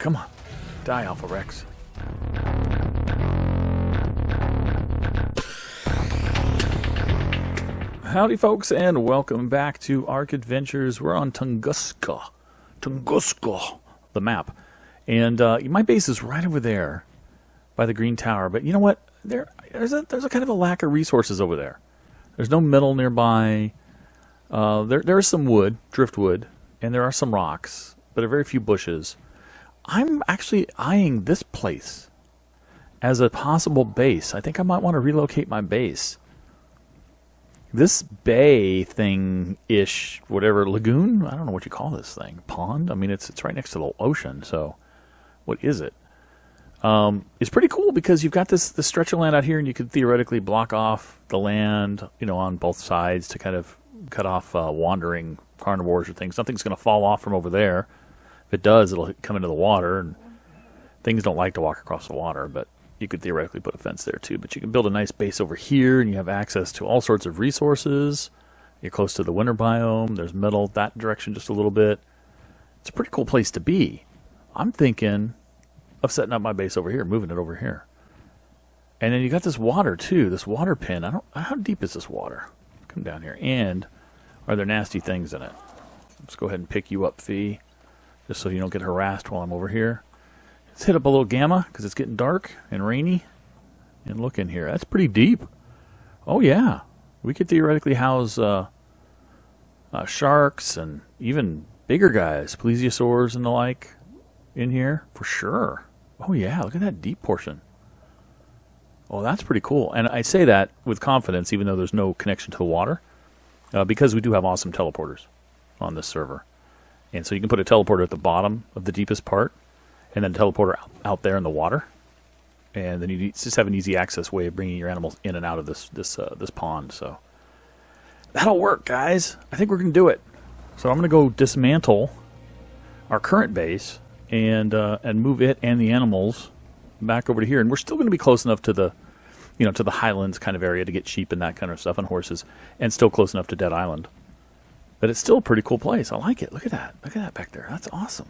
come on. Die, Alpha Rex. Howdy, folks, and welcome back to ARK Adventures. We're on Tunguska. Tunguska, the map. And my base is right over there by the green tower. But you know what? There's a kind of a lack of resources over there. There's no metal nearby. There is some wood, driftwood, and there are some rocks, but there are very few bushes. I'm actually eyeing this place as a possible base. I think I might want to relocate my base. This bay thing-ish, whatever, lagoon? I don't know what you call this thing. Pond? I mean, it's right next to the ocean, so what is it? It's pretty cool because you've got this stretch of land out here, and you could theoretically block off the land, on both sides to kind of cut off wandering carnivores or things. Nothing's going to fall off from over there. If it does, it'll come into the water, and things don't like to walk across the water, but you could theoretically put a fence there too. But you can build a nice base over here, and you have access to all sorts of resources. You're close to the winter biome. There's metal that direction just a little bit. It's a pretty cool place to be. I'm thinking of setting up my base over here, moving it over here. And then you got this water too, this water pin. How deep is this water? Come down here. And are there nasty things in it? Let's go ahead and pick you up, Fee, just so you don't get harassed while I'm over here. Let's hit up a little gamma because it's getting dark and rainy. And look in here. That's pretty deep. Oh, yeah. We could theoretically house sharks and even bigger guys, plesiosaurs and the like, in here for sure. Oh, yeah. Look at that deep portion. Oh, that's pretty cool. And I say that with confidence, even though there's no connection to the water, because we do have awesome teleporters on this server. And so you can put a teleporter at the bottom of the deepest part, and then teleporter out there in the water, and then you just have an easy access way of bringing your animals in and out of this pond. So that'll work, guys. I think we're gonna do it. So I'm gonna go dismantle our current base and move it and the animals back over to here, and we're still gonna be close enough to the to the highlands kind of area to get sheep and that kind of stuff and horses, and still close enough to Dead Island. But it's still a pretty cool place. I like it. Look at that. Look at that back there. That's awesome.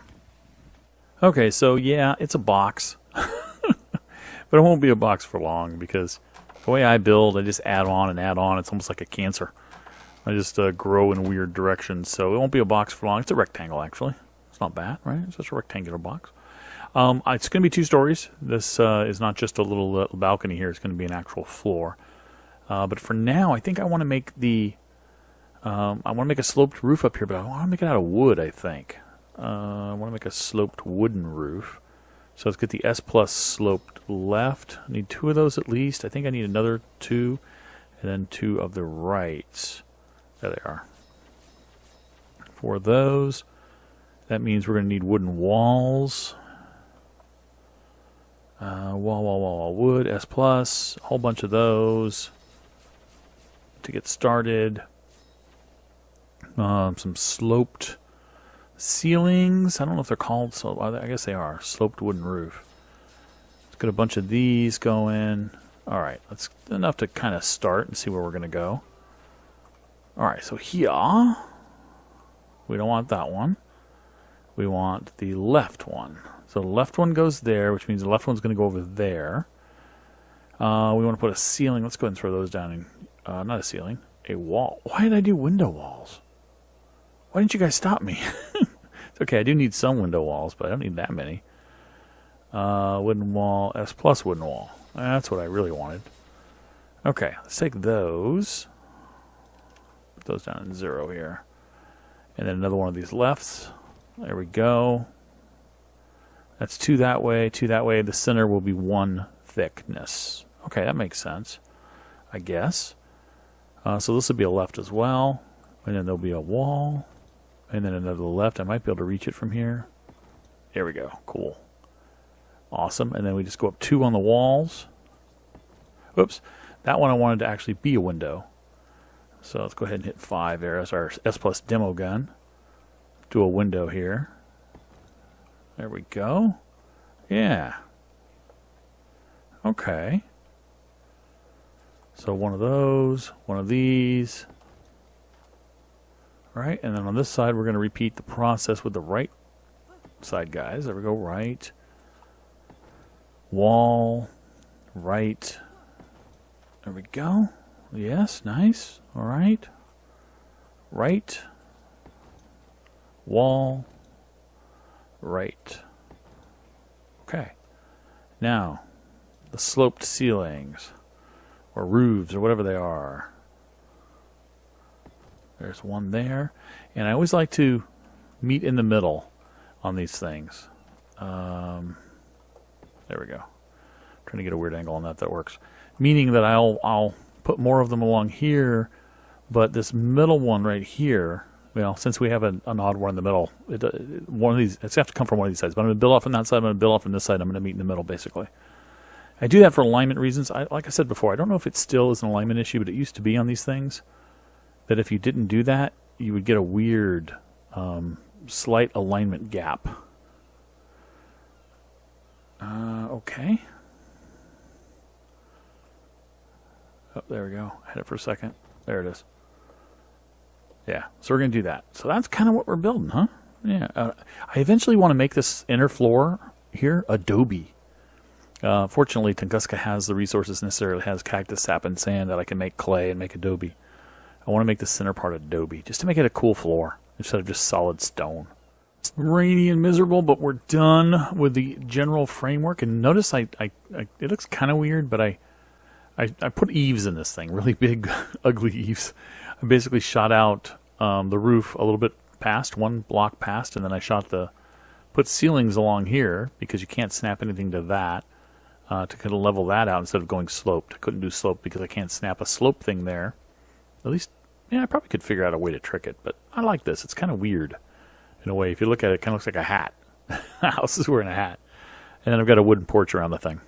Okay, so yeah, it's a box. But it won't be a box for long because the way I build, I just add on and add on. It's almost like a cancer. I just grow in weird directions, so it won't be a box for long. It's a rectangle, actually. It's not bad, right? It's just a rectangular box. It's going to be 2 stories. This is not just a little balcony here. It's going to be an actual floor. But for now, I think I want to make a sloped roof up here, but I want to make it out of wood, I think. I want to make a sloped wooden roof. So let's get the S+ sloped left. I need 2 of those at least. I think I need another 2, and then 2 of the right. There they are. For those, that means we're going to need wooden walls. Wall, wood, S+, a whole bunch of those to get started. Some sloped ceilings. I don't know if they're called so. I guess they are. Sloped wooden roof. Let's get a bunch of these going. Alright, that's enough to kind of start and see where we're going to go. Alright, so here, we don't want that one. We want the left one. So the left one goes there, which means the left one's going to go over there. We want to put a ceiling. Let's go ahead and throw those down. Not a ceiling, a wall. Why did I do window walls? Why didn't you guys stop me? It's okay, I do need some window walls, but I don't need that many. Wooden wall, S+ wooden wall. That's what I really wanted. Okay, let's take those. Put those down in 0 here. And then another one of these lefts. There we go. That's 2 that way, 2 that way. The center will be 1 thickness. Okay, that makes sense, I guess. So this will be a left as well. And then there'll be a wall. And then another left. I might be able to reach it from here. There we go. Cool. Awesome. And then we just go up 2 on the walls. Oops. That one I wanted to actually be a window. So let's go ahead and hit 5 there. That's our S+ demo gun. Do a window here. There we go. Yeah. Okay. So one of those, one of these. Right, and then on this side we're going to repeat the process with the right side guys. There we go. Right. Wall. Right. There we go. Yes, nice. All right. Right. Wall. Right. Okay. Now, the sloped ceilings, or roofs, or whatever they are. There's one there. And I always like to meet in the middle on these things. There we go. I'm trying to get a weird angle on that works. Meaning that I'll put more of them along here, but this middle one right here, well, since we have an odd one in the middle, one of these, it's have to come from one of these sides. But I'm going to build off on that side, I'm going to build off on this side, I'm going to meet in the middle, basically. I do that for alignment reasons. Like I said before, I don't know if it still is an alignment issue, but it used to be on these things, that if you didn't do that, you would get a weird, slight alignment gap. Okay. Oh, there we go. I had it for a second. There it is. Yeah, so we're going to do that. So that's kind of what we're building, huh? Yeah. I eventually want to make this inner floor here adobe. Fortunately, Tunguska has the resources necessary. It has cactus sap and sand that I can make clay and make adobe. I want to make the center part adobe, just to make it a cool floor, instead of just solid stone. It's rainy and miserable, but we're done with the general framework. And notice it looks kind of weird, but I put eaves in this thing, really big, ugly eaves. I basically shot out the roof a little bit past, one block past, and then I put ceilings along here, because you can't snap anything to that, to kind of level that out instead of going sloped. I couldn't do sloped because I can't snap a slope thing there. At least, yeah, I probably could figure out a way to trick it, but I like this. It's kind of weird in a way. If you look at it, it kind of looks like a hat. The house is wearing a hat. And then I've got a wooden porch around the thing.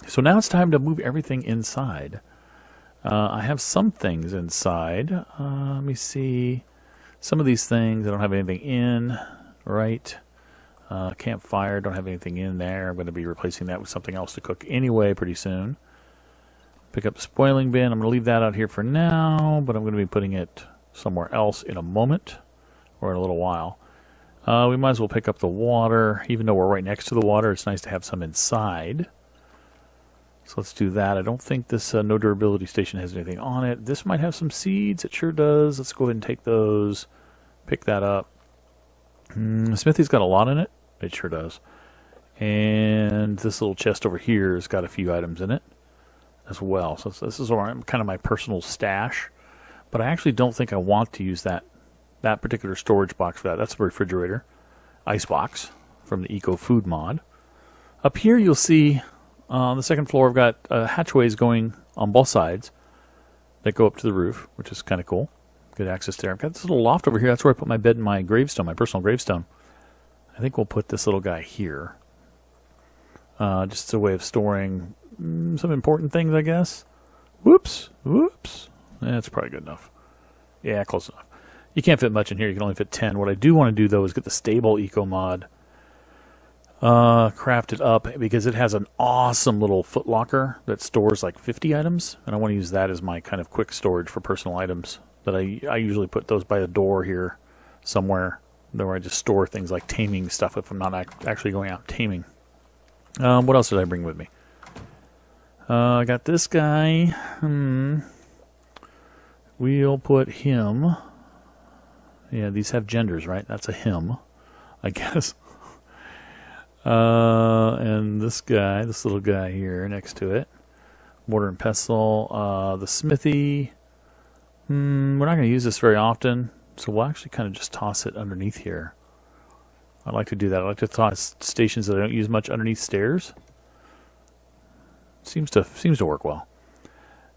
So now it's time to move everything inside. I have some things inside. Let me see. Some of these things I don't have anything in, right? Campfire, don't have anything in there. I'm going to be replacing that with something else to cook anyway pretty soon. Pick up the spoiling bin. I'm going to leave that out here for now, but I'm going to be putting it somewhere else in a moment or in a little while. We might as well pick up the water. Even though we're right next to the water, it's nice to have some inside. So let's do that. I don't think this no durability station has anything on it. This might have some seeds. It sure does. Let's go ahead and take those. Pick that up. Smithy's got a lot in it. It sure does. And this little chest over here has got a few items in it as well. So this is kind of my personal stash. But I actually don't think I want to use that particular storage box for that. That's the refrigerator. Icebox from the Eco Food mod. Up here you'll see on the second floor I've got hatchways going on both sides that go up to the roof, which is kind of cool. Good access there. I've got this little loft over here. That's where I put my bed and my gravestone, my personal gravestone. I think we'll put this little guy here. Just as a way of storing some important things, I guess. Whoops. That's probably good enough. Yeah, close enough. You can't fit much in here. You can only fit 10. What I do want to do, though, is get the stable eco mod crafted up, because it has an awesome little foot locker that stores like 50 items, and I want to use that as my kind of quick storage for personal items. That I usually put those by the door here somewhere, where I just store things like taming stuff if I'm not actually going out taming. What else did I bring with me? I got this guy. We'll put him. Yeah, these have genders, right? That's a him, I guess. And this guy, this little guy here next to it. Mortar and pestle. The smithy. We're not going to use this very often, so we'll actually kind of just toss it underneath here. I like to do that. I like to toss stations that I don't use much underneath stairs. Seems to work well.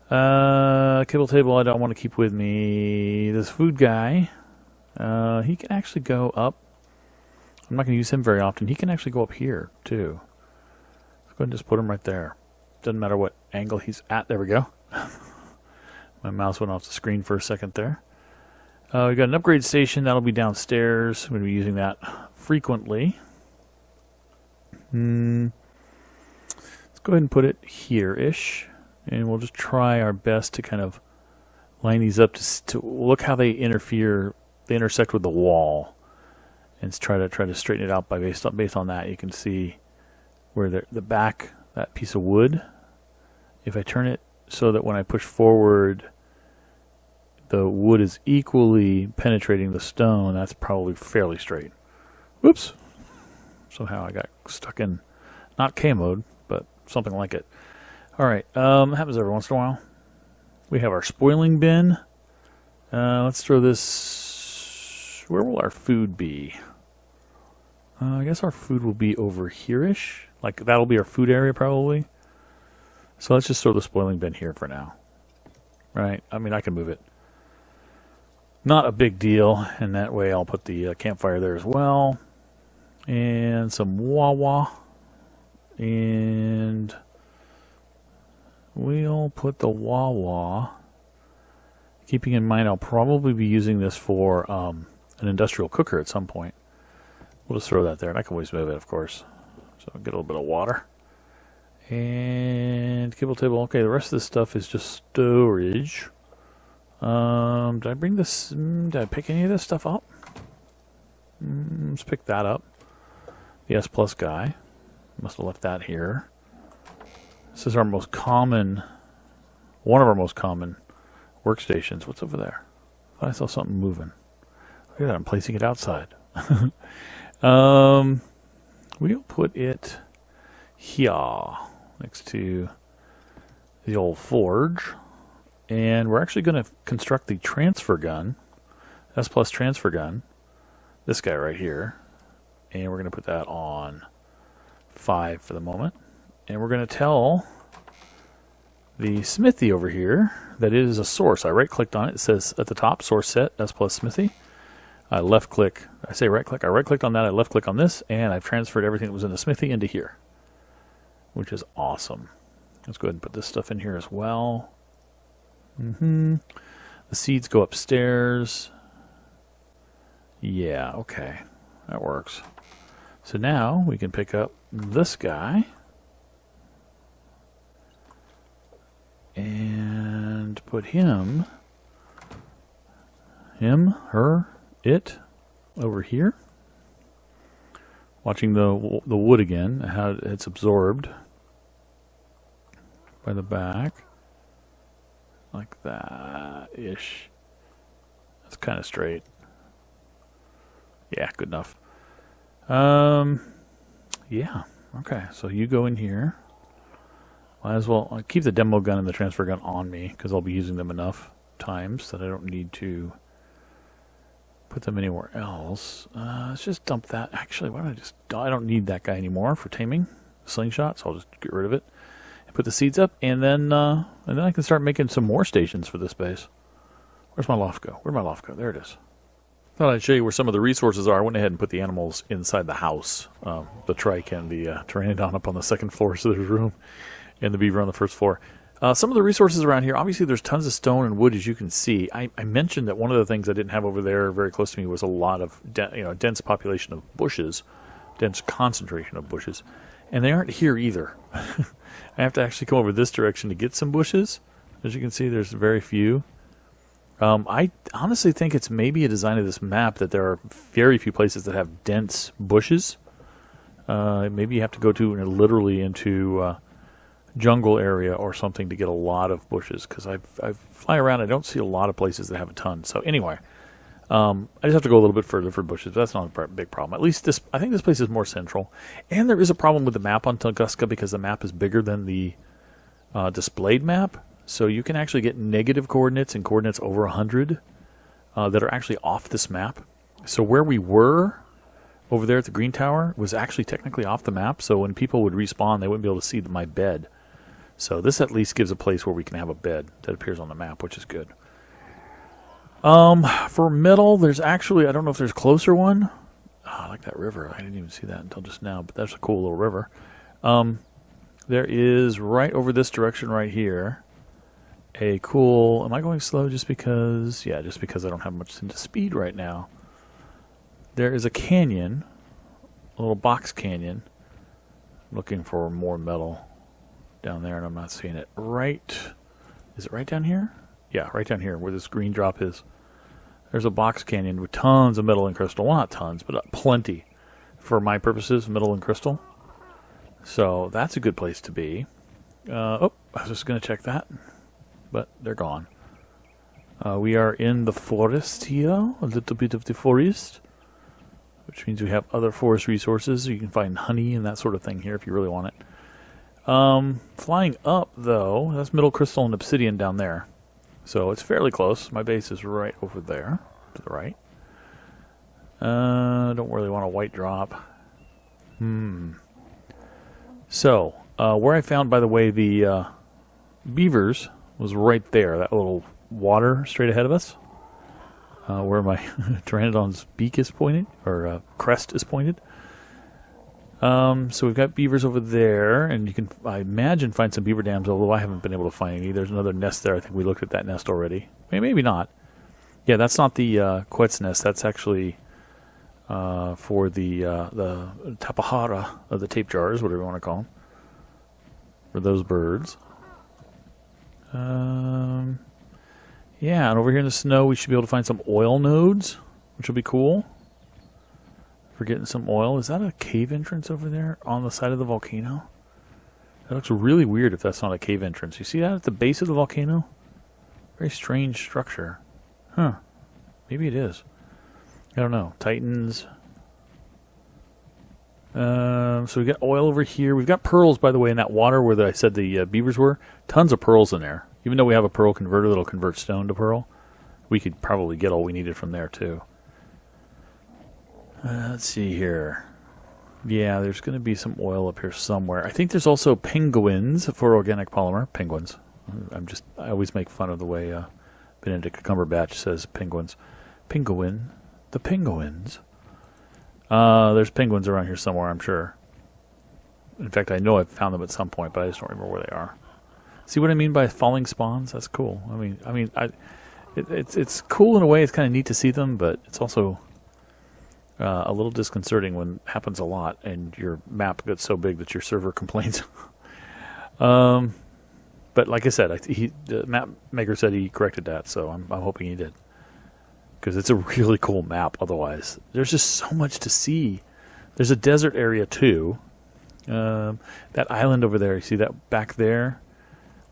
Kibble table I don't want to keep with me. This food guy, he can actually go up. I'm not going to use him very often. He can actually go up here, too. Let's go ahead and just put him right there. Doesn't matter what angle he's at. There we go. My mouse went off the screen for a second there. We've got an upgrade station. That'll be downstairs. I'm going to be using that frequently. Let's go ahead and put it here-ish. And we'll just try our best to kind of line these up to look how they intersect with the wall. and try to straighten it out by based on that. You can see where the back, that piece of wood, if I turn it so that when I push forward the wood is equally penetrating the stone, that's probably fairly straight. Whoops! Somehow I got stuck in not K mode, but something like it. Alright, happens every once in a while. We have our spoiling bin. Let's throw this... Where will our food be? I guess our food will be over here-ish. Like, that'll be our food area, probably. So let's just throw the spoiling bin here for now. Right? I mean, I can move it. Not a big deal. And that way I'll put the campfire there as well. And some Wawa. And we'll put the Wawa... Keeping in mind, I'll probably be using this for an industrial cooker at some point. We'll just throw that there, and I can always move it, of course. So I'll get a little bit of water. And kibble table. Okay, the rest of this stuff is just storage. Did I bring this? Did I pick any of this stuff up? Let's pick that up. The S Plus guy. Must have left that here. This is our most common, one of our most common workstations. What's over there? I thought I saw something moving. Look at that, I'm placing it outside. We'll put it here next to the old forge. And we're actually going to construct the transfer gun, S Plus transfer gun, this guy right here. And we're going to put that on 5 for the moment. And we're going to tell the smithy over here that it is a source. I right clicked on it. It says at the top, source set, S Plus smithy. I left click, I say right click, I right clicked on that, I left click on this, and I've transferred everything that was in the smithy into here, which is awesome. Let's go ahead and put this stuff in here as well. The seeds go upstairs. Yeah, okay, that works. So now we can pick up this guy and put him, her, it over here. Watching the wood again, how it's absorbed by the back, like that-ish. That's kind of straight. Yeah, good enough. Yeah, okay, so you go in here. Might as well I'll keep the demo gun and the transfer gun on me, because I'll be using them enough times that I don't need to put them anywhere else. Let's just dump that. Actually, why don't I don't need that guy anymore for taming slingshot, so I'll just get rid of it and put the seeds up, and then I can start making some more stations for this base. Where's my loft go? Where'd my loft go? There it is. Thought I'd show you where some of the resources are. I went ahead and put the animals inside the house. The trike and the pteranodon up on the second floor, so there's room, and the beaver on the first floor. Some of the resources around here, obviously there's tons of stone and wood, as you can see. I mentioned that one of the things I didn't have over there very close to me was a lot of dense population of bushes, dense concentration of bushes. And they aren't here either. I have to actually come over this direction to get some bushes. As you can see, there's very few. I honestly think it's maybe a design of this map that there are very few places that have dense bushes. Maybe you have to go to literally into jungle area or something to get a lot of bushes, because I fly around, I don't see a lot of places that have a ton. So anyway, I just have to go a little bit further for bushes, but that's not a big problem. At least I think this place is more central. And there is a problem with the map on Tunguska, because the map is bigger than the displayed map. So you can actually get negative coordinates and coordinates over 100 that are actually off this map. So where we were over there at the green tower was actually technically off the map. So when people would respawn, they wouldn't be able to see my bed. So this at least gives a place where we can have a bed that appears on the map, which is good. For metal, there's actually, I don't know if there's a closer one. Oh, I like that river. I didn't even see that until just now, but that's a cool little river. There is right over this direction right here a cool, am I going slow just because? Yeah, just because I don't have much into speed right now. There is a canyon, a little box canyon. I'm looking for more metal down there, and I'm not seeing it. Right, is it right down here? Yeah, right down here where this green drop is. There's a box canyon with tons of metal and crystal. Well, not tons, but plenty for my purposes, metal and crystal. So that's a good place to be. Oh, I was just going to check that, but they're gone. We are in the forest here, a little bit of the forest, which means we have other forest resources. You can find honey and that sort of thing here if you really want it. Flying up, though, that's middle crystal and obsidian down there. So it's fairly close. My base is right over there to the right. Don't really want a white drop. So, where I found, by the way, the beavers was right there. That little water straight ahead of us. Where my Pteranodon's beak is pointed, or crest is pointed. So we've got beavers over there, and you can, I imagine, find some beaver dams, although I haven't been able to find any. There's another nest there. I think we looked at that nest already. Maybe not. Yeah, that's not the quet's nest. That's actually for the tapahara of the tape jars, whatever you want to call them, for those birds. Yeah, and over here in the snow, we should be able to find some oil nodes, which will be cool. For getting some oil. Is that a cave entrance over there on the side of the volcano? That looks really weird if that's not a cave entrance. You see that at the base of the volcano? Very strange structure. Huh. Maybe it is. I don't know. Titans. So we got oil over here. We've got pearls, by the way, in that water where I said the beavers were. Tons of pearls in there. Even though we have a pearl converter that'll convert stone to pearl, we could probably get all we needed from there, too. Let's see here. Yeah, there's going to be some oil up here somewhere. I think there's also penguins for organic polymer. Penguins. I always make fun of the way Benedict Cumberbatch says penguins. Penguin. The penguins. There's penguins around here somewhere, I'm sure. In fact, I know I've found them at some point, but I just don't remember where they are. See what I mean by falling spawns? That's cool. It's cool in a way. It's kind of neat to see them, but it's also a little disconcerting when it happens a lot and your map gets so big that your server complains. But like I said, the map maker said he corrected that, so I'm hoping he did. Because it's a really cool map otherwise. There's just so much to see. There's a desert area too. That island over there, you see that back there?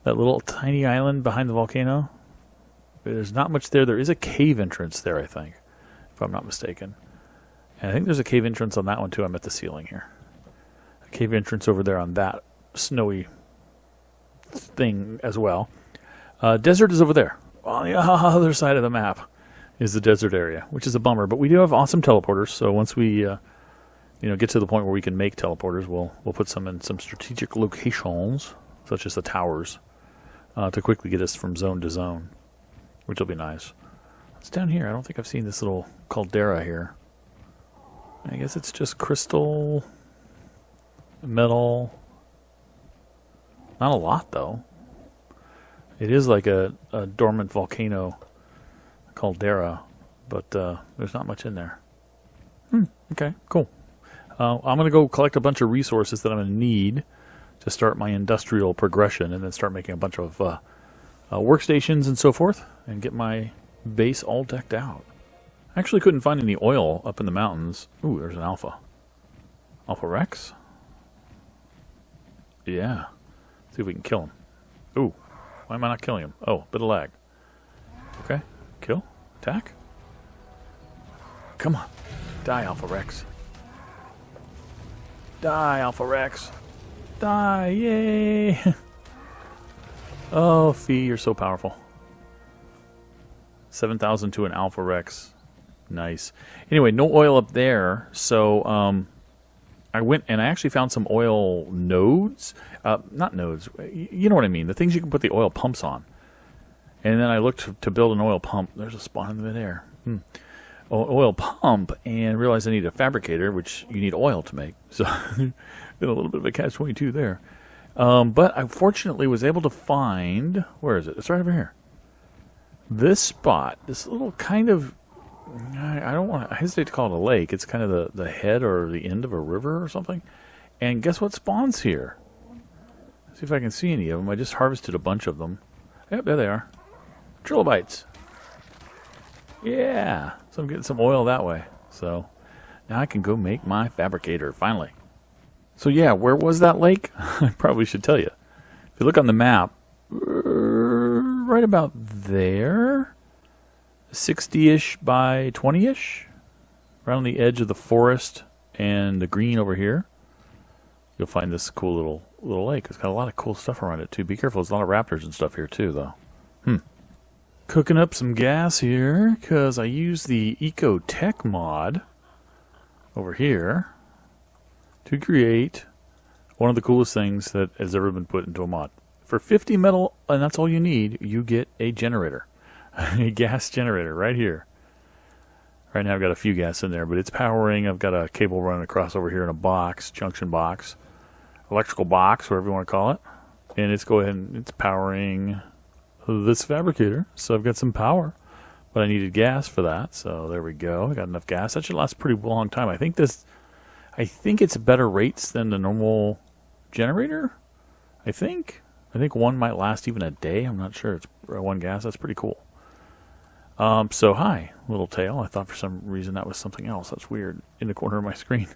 That little tiny island behind the volcano? There's not much there. There is a cave entrance there, I think, if I'm not mistaken. And I think there's a cave entrance on that one too. I'm at the ceiling here. A cave entrance over there on that snowy thing as well. Desert is over there. On the other side of the map is the desert area, which is a bummer. But we do have awesome teleporters, so once we get to the point where we can make teleporters, we'll put some in some strategic locations, such as the towers, to quickly get us from zone to zone, which will be nice. It's down here. I don't think I've seen this little caldera here. I guess it's just crystal, metal. Not a lot, though. It is like a dormant volcano caldera, but there's not much in there. Okay, cool. I'm going to go collect a bunch of resources that I'm going to need to start my industrial progression and then start making a bunch of workstations and so forth and get my base all decked out. I actually couldn't find any oil up in the mountains. Ooh, there's an alpha. Alpha Rex? Yeah. See if we can kill him. Ooh, why am I not killing him? Oh, bit of lag. Okay, kill, attack. Come on, die, Alpha Rex. Die, Alpha Rex. Die, yay! Oh, Fee, you're so powerful. 7,000 to an Alpha Rex. Nice. Anyway, no oil up there, so I went and I actually found some oil nodes. Not nodes, you know what I mean. The things you can put the oil pumps on. And then I looked to build an oil pump. There's a spawn in the midair. Oil pump, and realized I need a fabricator, which you need oil to make. So, been a little bit of a catch-22 there. But I fortunately was able to find, where is it? It's right over here. This spot, this little kind of, I hesitate to call it a lake. It's kind of the head or the end of a river or something. And guess what spawns here? Let's see if I can see any of them. I just harvested a bunch of them. Yep, there they are. Trilobites. Yeah, so I'm getting some oil that way. So now I can go make my fabricator, finally. So yeah, where was that lake? I probably should tell you. If you look on the map, right about there, 60-ish by 20-ish, right on the edge of the forest and the green over here, you'll find this cool little lake. It's got a lot of cool stuff around it too. Be careful, there's a lot of raptors and stuff here too, though. Cooking up some gas here, because I use the Ecotech mod over here to create one of the coolest things that has ever been put into a mod. For 50 metal, and that's all you need, you get a generator. A gas generator right here. Right now I've got a few gas in there, but it's powering. I've got a cable running across over here in a box, junction box, electrical box, whatever you want to call it. And it's it's powering this fabricator. So I've got some power, but I needed gas for that. So there we go. I got enough gas. That should last a pretty long time. I think it's better rates than the normal generator. I think one might last even a day. I'm not sure. It's one gas. That's pretty cool. So hi, little tail. I thought for some reason that was something else. That's weird. In the corner of my screen.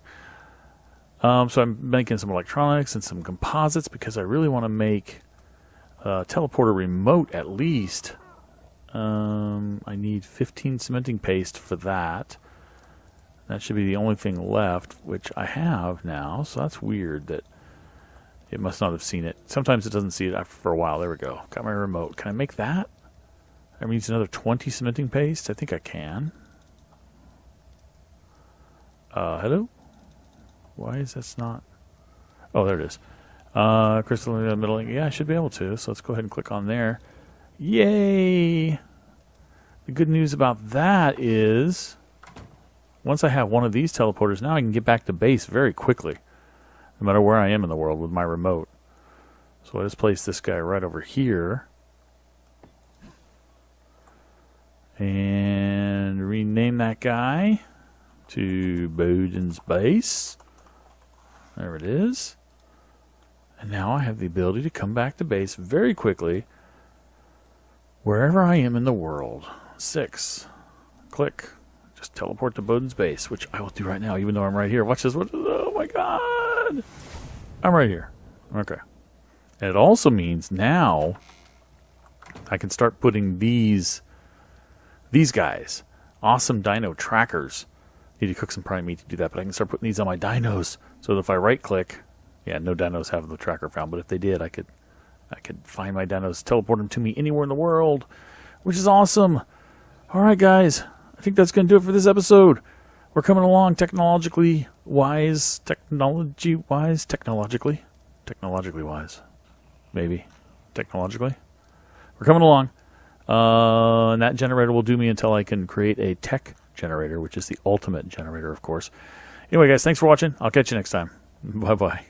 So I'm making some electronics and some composites because I really want to make a teleporter remote at least. I need 15 cementing paste for that. That should be the only thing left, which I have now. So that's weird that it must not have seen it. Sometimes it doesn't see it after for a while. There we go. Got my remote. Can I make that? That means another 20 cementing paste. I think I can. Hello? Why is this not? Oh, there it is. Crystal in the middle. Yeah, I should be able to. So let's go ahead and click on there. Yay! The good news about that is once I have one of these teleporters, now I can get back to base very quickly, no matter where I am in the world with my remote. So I just place this guy right over here. And rename that guy to Bowden's Base. There it is. And now I have the ability to come back to base very quickly wherever I am in the world. 6. Click. Just teleport to Bowden's Base, which I will do right now, even though I'm right here. Watch this. Oh my god! I'm right here. Okay. And it also means now I can start putting these guys, awesome dino trackers. Need to cook some prime meat to do that, but I can start putting these on my dinos. So that if I right click, yeah, no dinos have the tracker found, but if they did, I could find my dinos, teleport them to me anywhere in the world, which is awesome. All right, guys, I think that's going to do it for this episode. We're coming along technologically wise, maybe technologically. We're coming along. And that generator will do me until I can create a tech generator, which is the ultimate generator, of course. Anyway, guys, thanks for watching. I'll catch you next time. Bye-bye.